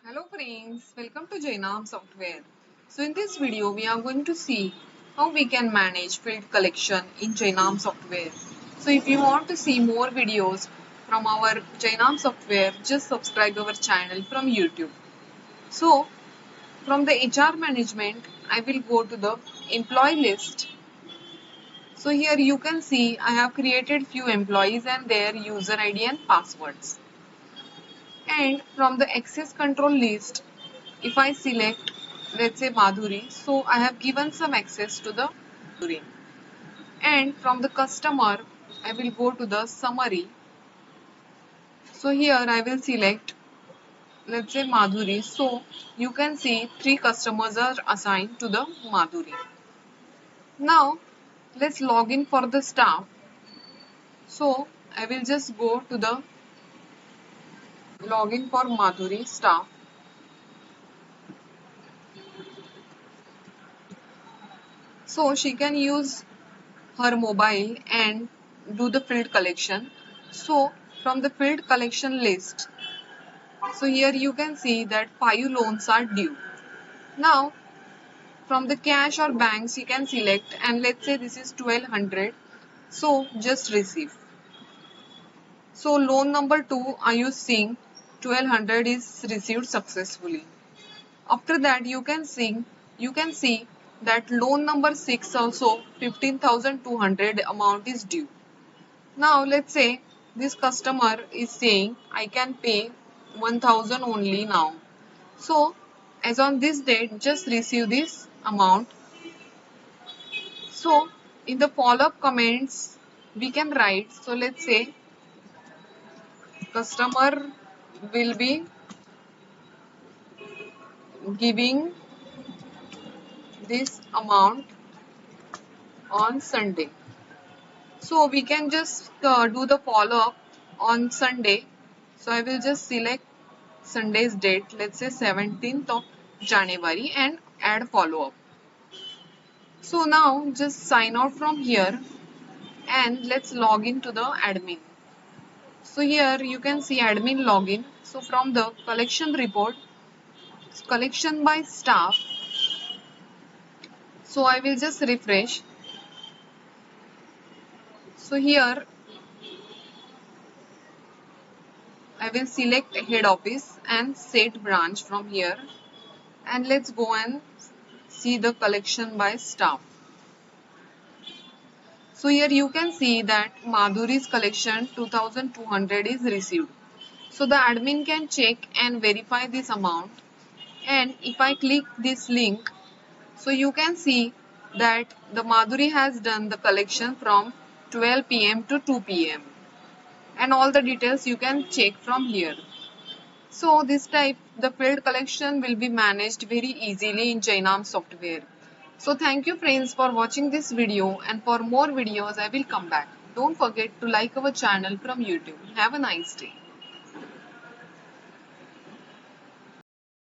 Hello friends, welcome to Jainam Software. So in this video we are going to see how we can manage field collection in Jainam Software. So if you want to see more videos from our Jainam Software, just subscribe our channel from YouTube. So from the HR management, I will go to the employee list. So here you can see I have created few employees and their user ID and passwords. And from the access control list, if I select, let's say Madhuri, so I have given some access to the Madhuri. And from the customer, I will go to the summary. So here I will select, let's say Madhuri. So you can see 3 customers are assigned to the Madhuri. Now let's log in for the staff. So I will just go to the login for Madhuri staff. So she can use her mobile and do the field collection. So from the field collection list, so here you can see that 5 loans are due. Now from the cash or banks you can select, and let's say this is 1200, so just receive. So loan number 2, are you seeing 1200 is received successfully. After that you can see that loan number 6 also 15,200 amount is due. Now let's say this customer is saying I can pay 1000 only now. So as on this date just receive this amount. So in the follow-up comments we can write, so let's say customer will be giving this amount on Sunday. So we can just do the follow-up on Sunday. So I will just select Sunday's date, let's say 17th of January, and add follow-up. So now just sign out from here and let's log into the admin. So here you can see admin login. So from the collection report, collection by staff. So I will just refresh. So here I will select head office and set branch from here, and let's go and see the collection by staff. So here you can see that Madhuri's collection 2200 is received. So the admin can check and verify this amount, and if I click this link, so you can see that the Madhuri has done the collection from 12 p.m. to 2 p.m. and all the details you can check from here. So this type the field collection will be managed very easily in Jainam software. So thank you friends for watching this video, and for more videos I will come back. Don't forget to like our channel from YouTube. Have a nice day.